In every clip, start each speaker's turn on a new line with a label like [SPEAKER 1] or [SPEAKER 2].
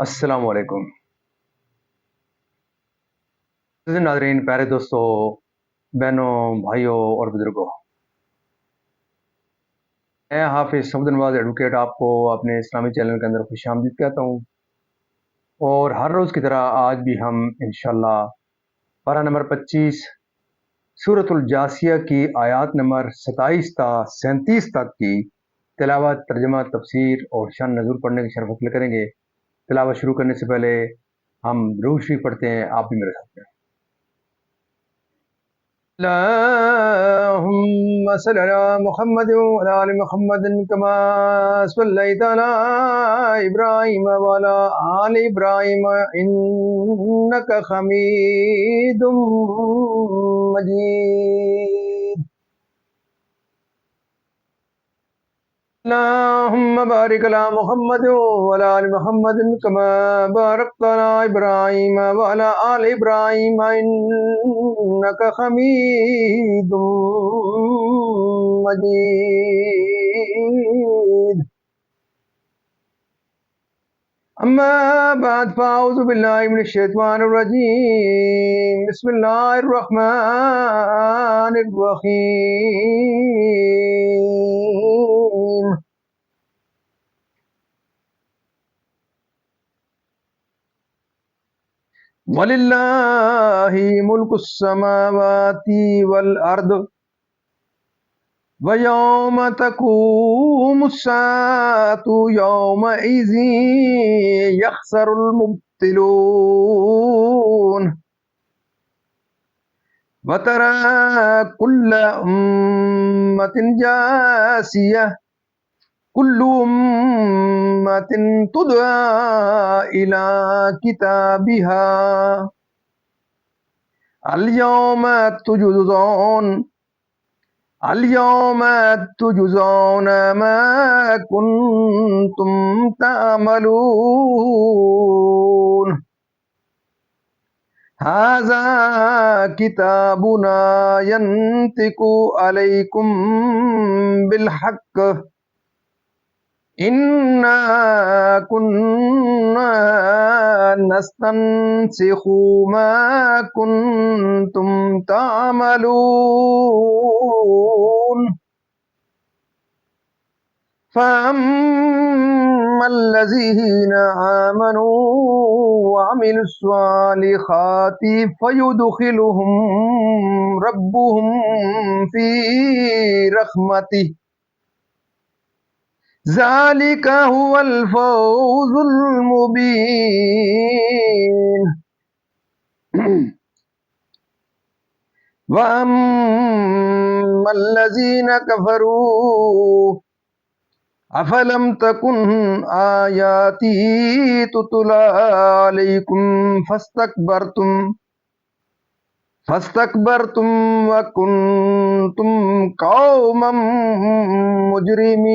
[SPEAKER 1] السلام علیکم ناظرین، پیارے دوستوں، بہنوں، بھائیوں اور بزرگوں، میں حافظ صمد نواز ایڈوکیٹ آپ کو اپنے اسلامی چینل کے اندر خوش آمدید کہتا ہوں، اور ہر روز کی طرح آج بھی ہم انشاءاللہ پارہ نمبر 25 سورۃ الجاثیہ کی آیات نمبر 27 تا 37 تک کی تلاوت، ترجمہ، تفسیر اور شان نزول پڑھنے کی شرف حاصل کریں گے۔ تلاوت شروع کرنے سے پہلے ہم درود شریف پڑھتے ہیں، آپ بھی میرے ساتھ ہیں۔ اللهم صل على محمد وعلى آل محمد كما صليت على إبراهيم وعلى آل إبراهيم إنك حميد مجيد. اللهم بارك على محمد وعلى آل محمد كما باركت على إبراهيم وعلى آل إبراهيم إنك حميد مجيد. أما بعد فأعوذ بالله من الشيطان الرجيم. بسم الله الرحمن الرحيم. وَلِلَّهِ مُلْكُ السَّمَاوَاتِ وَالْأَرْضِ وَيَوْمَ تَقُومُ السَّاعَةُ يَوْمَئِذٍ يَخْسَرُ الْمُبْطِلُونَ وَتَرَى كُلَّ أُمَّةٍ جَاثِيَةً كُلُّ أُمَّةٍ تُدْعَى إِلَى كِتَابِهَا اليوم تجزون ما كنتم تعملون هذا كتابنا ينطق عليكم بالحق إنا كنا نستنسخ ما كنتم تعملون فأما الذين آمنوا وعملوا الصالحات فيدخلهم ربهم في رحمته ذلك هو الفوز المبين. وَأَمَّا الَّذِينَ كَفَرُوا أَفَلَمْ تَكُنْ آيَاتِي تُتْلَى عَلَيْكُمْ فَاسْتَكْبَرْتُمْ وَكُنْتُمْ قَوْمًا مُجْرِمِينَ.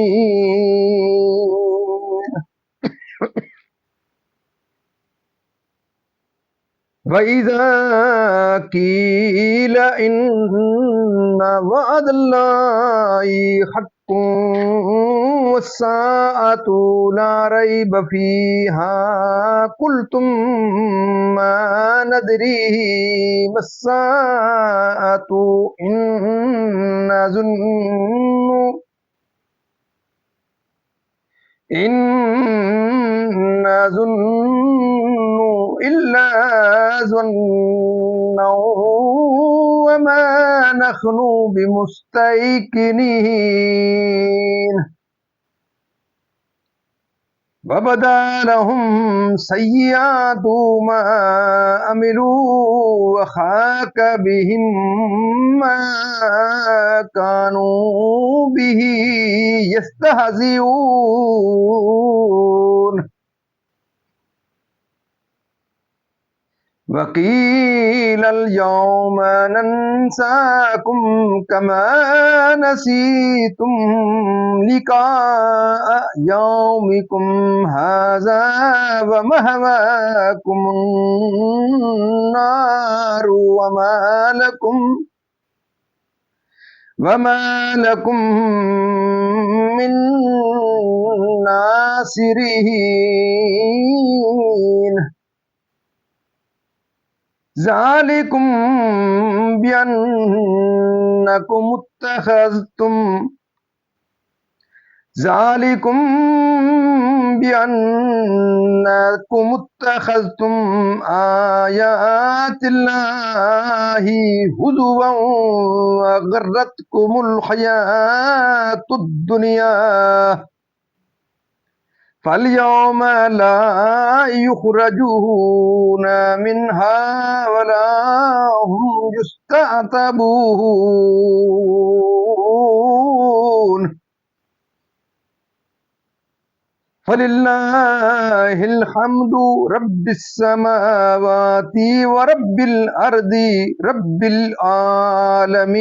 [SPEAKER 1] وَإِذَا قِيلَ إِنَّ وَعْدَ اللَّهِ حَقٌّ وَالسَّاعَةُ لَا رَيْبَ فِيهَا قُلْتُمْ مَا نَدْرِي مَا السَّاعَةُ إِن نَظُنُّ إِلَّا ظَنًّا وَمَا نَحْنُ بِمُسْتَيْقِنِينَ. وَبَدَا لَهُمْ سَيِّئَاتُ مَا عَمِلُوا وَحَاقَ بِهِم مَّا كَانُوا بِهِ يَسْتَهْزِئُونَ. وَقِيلَ الْيَوْمَ نَنسَاكُمْ كَمَا نَسِيتُمْ لِقَاءَ يَوْمِكُمْ هَذَا وَمَأْوَاكُمُ النَّارُ وَمَا لَكُمْ مِن نَّاصِرِينَ. ذالکم بأنکم اتخذتم ذالکم بأنکم اتخذتم آیات اللہ ہزوا وغرتکم الحیاۃ الدنیا فَالْيَوْمَ لَا يُخْرَجُونَ مِنْهَا وَلَا هُمْ يُسْتَعْتَبُونَ فَلِلَّهِ الْحَمْدُ رَبِّ السَّمَاوَاتِ وَرَبِّ الْأَرْضِ رَبِّ الْعَالَمِينَ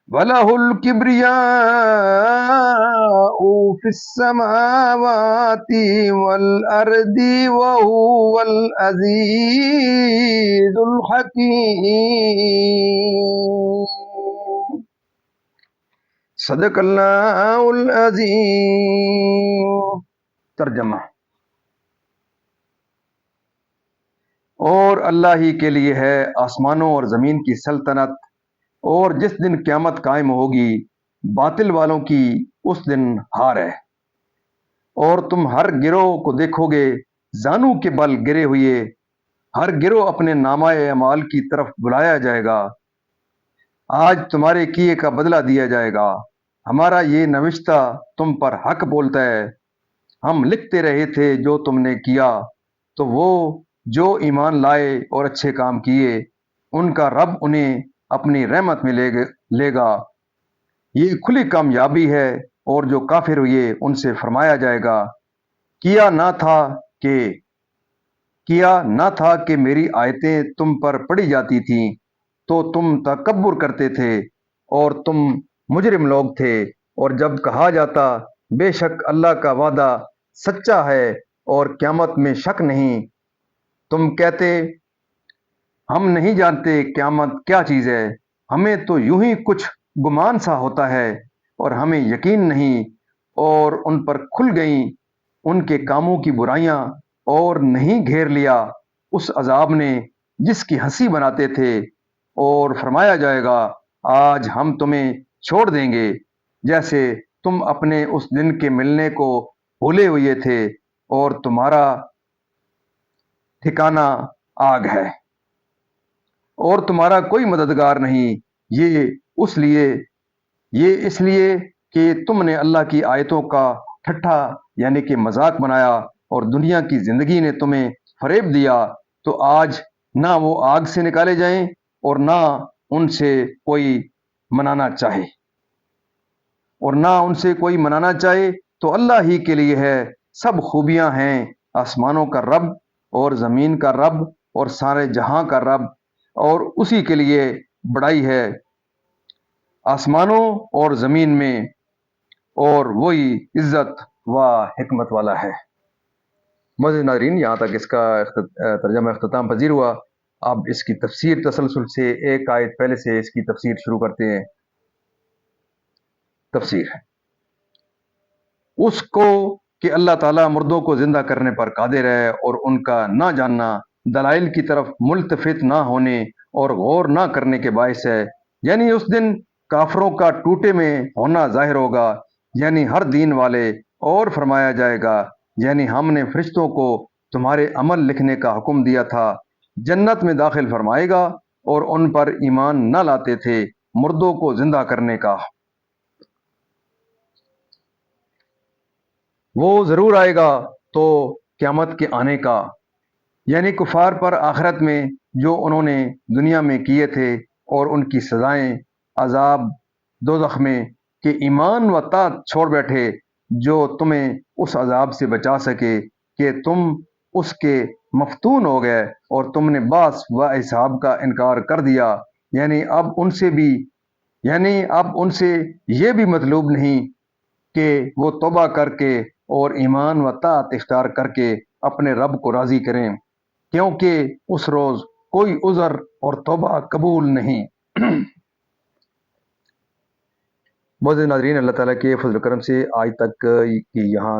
[SPEAKER 1] وَلَهُ الْكِبْرِيَاءُ فِي السَّمَاوَاتِ وَالْأَرْضِ وَهُوَ الْعَزِيزُ الْحَكِيمُ صدق اللہ العظیم۔ ترجمہ: اور اللہ ہی کے لیے ہے آسمانوں اور زمین کی سلطنت، اور جس دن قیامت قائم ہوگی باطل والوں کی اس دن ہار ہے۔ اور تم ہر گروہ کو دیکھو گے زانو کے بل گرے ہوئے، ہر گروہ اپنے نامہ اعمال کی طرف بلایا جائے گا، آج تمہارے کیے کا بدلہ دیا جائے گا، ہمارا یہ نوشتہ تم پر حق بولتا ہے، ہم لکھتے رہے تھے جو تم نے کیا، تو وہ جو ایمان لائے اور اچھے کام کیے ان کا رب انہیں اپنی رحمت میں لے گا، یہ کھلی کامیابی ہے۔ اور جو کافر ہوئے ان سے فرمایا جائے گا، کیا نہ تھا کہ میری آیتیں تم پر پڑھی جاتی تھیں تو تم تکبر کرتے تھے اور تم مجرم لوگ تھے، اور جب کہا جاتا بے شک اللہ کا وعدہ سچا ہے اور قیامت میں شک نہیں، تم کہتے ہم نہیں جانتے قیامت کیا چیز ہے، ہمیں تو یوں ہی کچھ گمان سا ہوتا ہے اور ہمیں یقین نہیں، اور ان پر کھل گئیں ان کے کاموں کی برائیاں، اور نہیں گھیر لیا اس عذاب نے جس کی ہنسی بناتے تھے، اور فرمایا جائے گا آج ہم تمہیں چھوڑ دیں گے جیسے تم اپنے اس دن کے ملنے کو بھولے ہوئے تھے، اور تمہارا ٹھکانہ آگ ہے اور تمہارا کوئی مددگار نہیں، یہ اس لیے کہ تم نے اللہ کی آیتوں کا ٹھٹھا یعنی کہ مذاق بنایا، اور دنیا کی زندگی نے تمہیں فریب دیا، تو آج نہ وہ آگ سے نکالے جائیں اور نہ ان سے کوئی منانا چاہے، تو اللہ ہی کے لیے ہے سب خوبیاں ہیں، آسمانوں کا رب اور زمین کا رب اور سارے جہاں کا رب، اور اسی کے لیے بڑائی ہے آسمانوں اور زمین میں، اور وہی عزت و حکمت والا ہے۔ معزز ناظرین، یہاں تک اس کا ترجمہ اختتام پذیر ہوا۔ اب اس کی تفسیر تسلسل سے ایک آیت پہلے سے اس کی تفسیر شروع کرتے ہیں۔ تفسیر: اس کو کہ اللہ تعالیٰ مردوں کو زندہ کرنے پر قادر ہے، اور ان کا نہ جاننا دلائل کی طرف ملتفت نہ ہونے اور غور نہ کرنے کے باعث ہے، یعنی اس دن کافروں کا ٹوٹے میں ہونا ظاہر ہوگا، یعنی ہر دین والے، اور فرمایا جائے گا یعنی ہم نے فرشتوں کو تمہارے عمل لکھنے کا حکم دیا تھا، جنت میں داخل فرمائے گا، اور ان پر ایمان نہ لاتے تھے مردوں کو زندہ کرنے کا۔ وہ ضرور آئے گا تو قیامت کے آنے کا، یعنی کفار پر آخرت میں جو انہوں نے دنیا میں کیے تھے، اور ان کی سزائیں عذاب دوزخ میں، کہ ایمان و طاعت چھوڑ بیٹھے جو تمہیں اس عذاب سے بچا سکے کہ تم اس کے مفتون ہو گئے، اور تم نے بعث و حساب کا انکار کر دیا، یعنی اب ان سے یہ بھی مطلوب نہیں کہ وہ توبہ کر کے اور ایمان و طاعت اختیار کر کے اپنے رب کو راضی کریں، کیونکہ اس روز کوئی عذر اور توبہ قبول نہیں۔ معزز ناظرین، اللہ تعالیٰ کے فضل و کرم سے آج تک کی یہاں